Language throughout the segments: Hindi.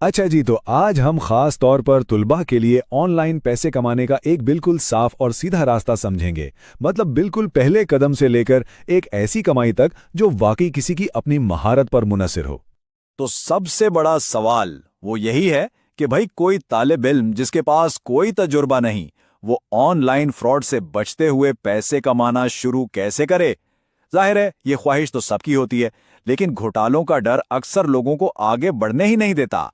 अच्छा जी, तो आज हम खास तौर पर तुलबा के लिए ऑनलाइन पैसे कमाने का एक बिल्कुल साफ और सीधा रास्ता समझेंगे। मतलब बिल्कुल पहले कदम से लेकर एक ऐसी कमाई तक जो वाकई किसी की अपनी महारत पर मुनहसिर हो। तो सबसे बड़ा सवाल वो यही है कि भाई कोई तालिब इल्म जिसके पास कोई तजुर्बा नहीं, वो ऑनलाइन फ्रॉड से बचते हुए पैसे कमाना शुरू कैसे करे। जाहिर है ये ख्वाहिश तो सबकी होती है, लेकिन घोटालों का डर अक्सर लोगों को आगे बढ़ने ही नहीं देता।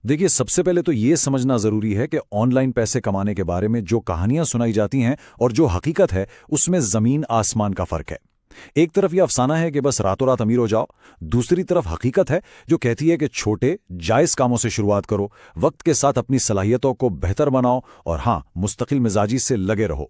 देखिए, सबसे पहले तो ये समझना जरूरी है कि ऑनलाइन पैसे कमाने के बारे में जो कहानियां सुनाई जाती हैं और जो हकीकत है, उसमें जमीन आसमान का फर्क है। एक तरफ यह अफसाना है कि बस रातों रात अमीर हो जाओ, दूसरी तरफ हकीकत है जो कहती है कि छोटे जायज कामों से शुरुआत करो, वक्त के साथ अपनी सलाहियतों को बेहतर बनाओ और हाँ, मुस्तकिल मिजाजी से लगे रहो।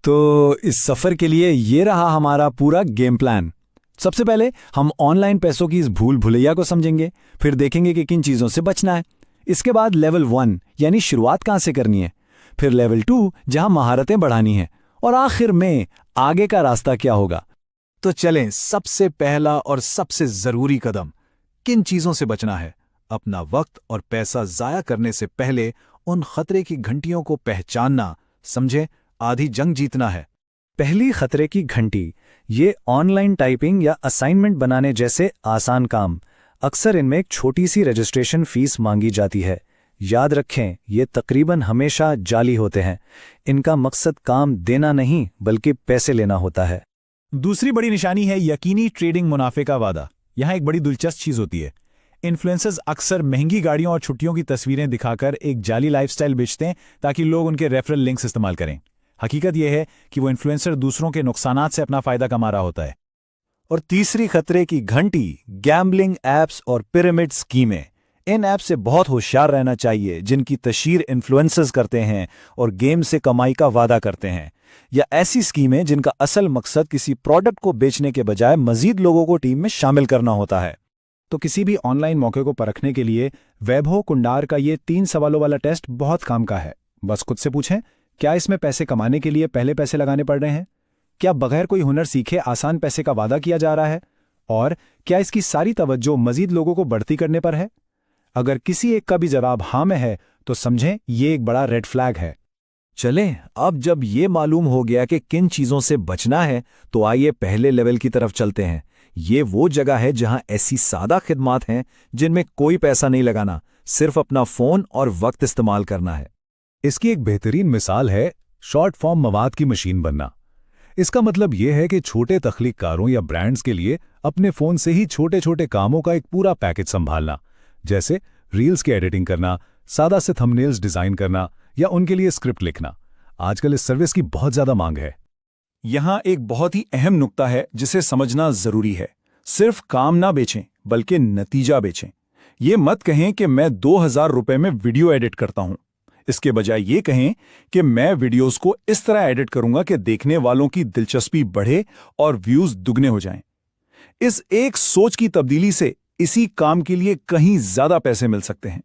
तो इस सफर के लिए ये रहा हमारा पूरा गेम प्लान। सबसे पहले हम ऑनलाइन पैसों की इस भूल भुलैया को समझेंगे, फिर देखेंगे कि किन चीजों से बचना है। इसके बाद लेवल 1 यानी शुरुआत कहां से करनी है, फिर लेवल 2 जहां महारतें बढ़ानी है, और आखिर में आगे का रास्ता क्या होगा। तो चलें, सबसे पहला और सबसे जरूरी कदम, किन चीजों से बचना है। अपना वक्त और पैसा जाया करने से पहले उन खतरे की घंटियों को पहचानना, समझे, आधी जंग जीतना है। पहली खतरे की घंटी, ये ऑनलाइन टाइपिंग या असाइनमेंट बनाने जैसे आसान काम। अक्सर इनमें एक छोटी सी रजिस्ट्रेशन फीस मांगी जाती है। याद रखें, ये तकरीबन हमेशा जाली होते हैं। इनका मकसद काम देना नहीं बल्कि पैसे लेना होता है। दूसरी बड़ी निशानी है यकीनी ट्रेडिंग मुनाफे का वादा। यहां एक बड़ी दिलचस्प चीज होती है। इन्फ्लुएंसर्स अक्सर महंगी गाड़ियों और छुट्टियों की तस्वीरें दिखाकर एक जाली लाइफस्टाइल बेचते हैं ताकि लोग उनके रेफरल लिंक्स इस्तेमाल करें। हकीकत यह है कि वो इन्फ्लुएंसर दूसरों के नुकसानात से अपना फायदा कमा रहा होता है। और तीसरी खतरे की घंटी, गैम्बलिंग एप्स और पिरामिड स्कीमें। इन ऐप से बहुत होशियार रहना चाहिए, जिनकी तशहीर इन्फ्लुएंसर्स करते हैं और गेम से कमाई का वादा करते हैं, या ऐसी स्कीमें जिनका असल मकसद किसी प्रोडक्ट को बेचने के बजाय मजीद लोगों को टीम में शामिल करना होता है। तो किसी भी ऑनलाइन मौके को परखने के लिए वैभव कुंडार का ये 3 सवालों वाला टेस्ट बहुत काम का है। बस खुद से पूछें, क्या इसमें पैसे कमाने के लिए पहले पैसे लगाने पड़ रहे हैं? क्या बगैर कोई हुनर सीखे आसान पैसे का वादा किया जा रहा है? और क्या इसकी सारी तवज्जो मजीद लोगों को बढ़ती करने पर है? अगर किसी एक का भी जवाब हाँ में है तो समझें ये एक बड़ा रेड फ्लैग है। चलें, अब जब ये मालूम हो गया कि किन चीजों से बचना है, तो आइए पहले लेवल की तरफ चलते हैं। ये वो जगह है जहां ऐसी सादा खिदमात हैं जिनमें कोई पैसा नहीं लगाना, सिर्फ अपना फोन और वक्त इस्तेमाल करना है। इसकी एक बेहतरीन मिसाल है शॉर्ट फॉर्म मवाद की मशीन बनना। इसका मतलब यह है कि छोटे तख्लीककारों या ब्रांड्स के लिए अपने फोन से ही छोटे छोटे कामों का एक पूरा पैकेज संभालना, जैसे रील्स की एडिटिंग करना, सादा से थंबनेल्स डिजाइन करना या उनके लिए स्क्रिप्ट लिखना। आजकल इस सर्विस की बहुत ज्यादा मांग है। यहां एक बहुत ही अहम नुक्ता है जिसे समझना जरूरी है। सिर्फ काम ना बेचें बल्कि नतीजा बेचें। ये मत कहें कि मैं 2000 रुपए में वीडियो एडिट करता हूं। इसके बजाय ये कहें कि मैं वीडियोस को इस तरह एडिट करूंगा कि देखने वालों की दिलचस्पी बढ़े और व्यूज दुगने हो जाएं। इस एक सोच की तब्दीली से इसी काम के लिए कहीं ज्यादा पैसे मिल सकते हैं।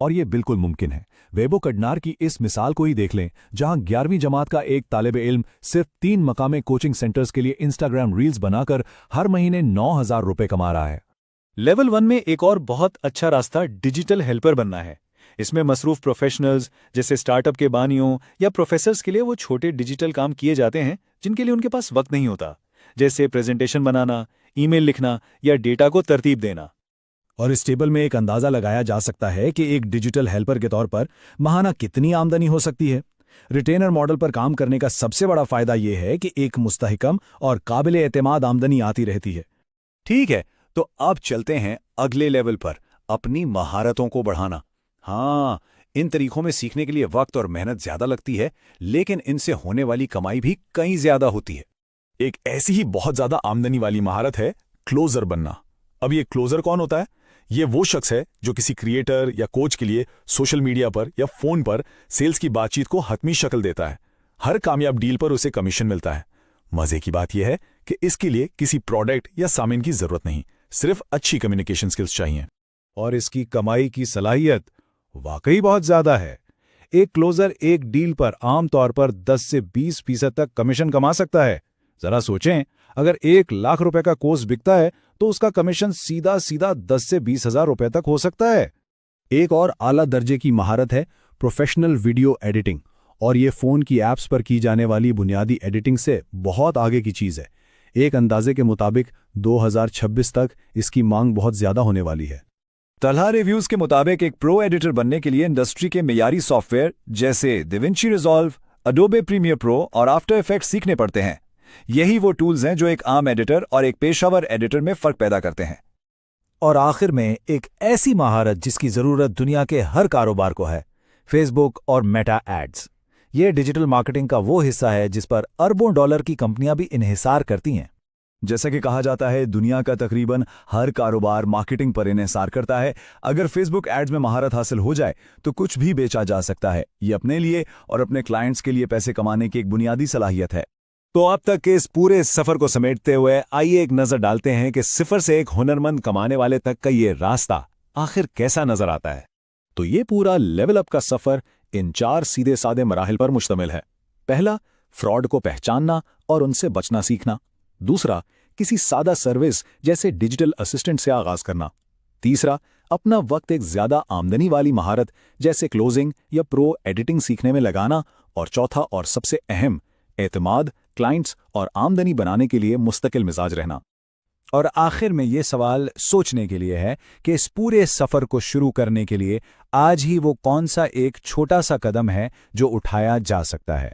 और ये बिल्कुल मुमकिन है। वेबो कड्नार की इस मिसाल को ही देख लें, जहां 11वीं जमात का एक तालिब इल्म सिर्फ 3 मकामी कोचिंग सेंटर्स के लिए इंस्टाग्राम रील्स बनाकर हर महीने 9000 रुपए कमा रहा है। लेवल 1 में एक और बहुत अच्छा रास्ता डिजिटल हेल्पर बनना है। इसमें मसरूफ प्रोफेशनल्स जैसे स्टार्टअप के बानियों या प्रोफेसर्स के लिए वो छोटे डिजिटल काम किए जाते हैं जिनके लिए उनके पास वक्त नहीं होता, जैसे प्रेजेंटेशन बनाना, ईमेल लिखना या डेटा को तरतीब देना। और इस टेबल में एक अंदाजा लगाया जा सकता है कि एक डिजिटल हेल्पर के तौर पर माहाना कितनी आमदनी हो सकती है। रिटेनर मॉडल पर काम करने का सबसे बड़ा फायदा यह है कि एक मुस्तहकम और काबिल एतमाद आमदनी आती रहती है। ठीक है, तो अब चलते हैं अगले लेवल पर, अपनी महारतों को बढ़ाना। हाँ, इन तरीकों में सीखने के लिए वक्त और मेहनत ज्यादा लगती है, लेकिन इनसे होने वाली कमाई भी कहीं ज्यादा होती है। एक ऐसी ही बहुत ज्यादा आमदनी वाली महारत है क्लोजर बनना। अब ये क्लोजर कौन होता है? ये वो शख्स है जो किसी क्रिएटर या कोच के लिए सोशल मीडिया पर या फोन पर सेल्स की बातचीत को हतमी शक्ल देता है। हर कामयाब डील पर उसे कमीशन मिलता है। मजे की बात यह है कि इसके लिए किसी प्रोडक्ट या सामान की जरूरत नहीं, सिर्फ अच्छी कम्युनिकेशन स्किल्स चाहिए। और इसकी कमाई की सलाहियत वाकई बहुत ज्यादा है। एक क्लोजर एक डील पर आमतौर पर 10 से 20% तक कमीशन कमा सकता है। जरा सोचें, अगर 1 लाख रुपए का कोर्स बिकता है तो उसका कमीशन सीधा सीधा 10 से 20 हजार रुपए तक हो सकता है। एक और आला दर्जे की महारत है प्रोफेशनल वीडियो एडिटिंग, और ये फ़ोन की ऐप्स पर की जाने वाली बुनियादी एडिटिंग से बहुत आगे की चीज़ है। एक अंदाजे के मुताबिक 2026 तक इसकी मांग बहुत ज़्यादा होने वाली है। तलहा रिव्यूज के मुताबिक एक प्रो एडिटर बनने के लिए इंडस्ट्री के मेयारी सॉफ्टवेयर जैसे DaVinci Resolve, Adobe Premiere Pro और आफ्टर इफेक्ट्स सीखने पड़ते हैं। यही वो टूल्स हैं जो एक आम एडिटर और एक पेशावर एडिटर में फर्क पैदा करते हैं। और आखिर में एक ऐसी महारत जिसकी जरूरत दुनिया के हर कारोबार को है, फेसबुक और मेटा एड्स। ये डिजिटल मार्केटिंग का वो हिस्सा है जिस पर अरबों डॉलर की कंपनियां भी इन्हिसार करती हैं। जैसा कि कहा जाता है, दुनिया का तकरीबन हर कारोबार मार्केटिंग पर इन्हिसार करता है। अगर फेसबुक एड्स में महारत हासिल हो जाए तो कुछ भी बेचा जा सकता है। ये अपने लिए और अपने क्लाइंट्स के लिए पैसे कमाने की एक बुनियादी सलाहियत है। तो अब तक के इस पूरे सफर को समेटते हुए आइए एक नजर डालते हैं कि सिफर से एक हुनरमंद कमाने वाले तक का ये रास्ता आखिर कैसा नजर आता है। तो ये पूरा लेवल अप का सफर इन 4 सीधे सादे मराहिल पर मुश्तमिल है। पहला, फ्रॉड को पहचानना और उनसे बचना सीखना। दूसरा, किसी सादा सर्विस जैसे डिजिटल असिस्टेंट से आगाज करना। तीसरा, अपना वक्त एक ज्यादा आमदनी वाली महारत जैसे क्लोजिंग या प्रो एडिटिंग सीखने में लगाना। और चौथा और सबसे अहम, एतमाद, क्लाइंट्स और आमदनी बनाने के लिए मुस्तकिल मिजाज रहना। और आखिर में ये सवाल सोचने के लिए है कि इस पूरे सफर को शुरू करने के लिए आज ही वो कौन सा एक छोटा सा कदम है जो उठाया जा सकता है।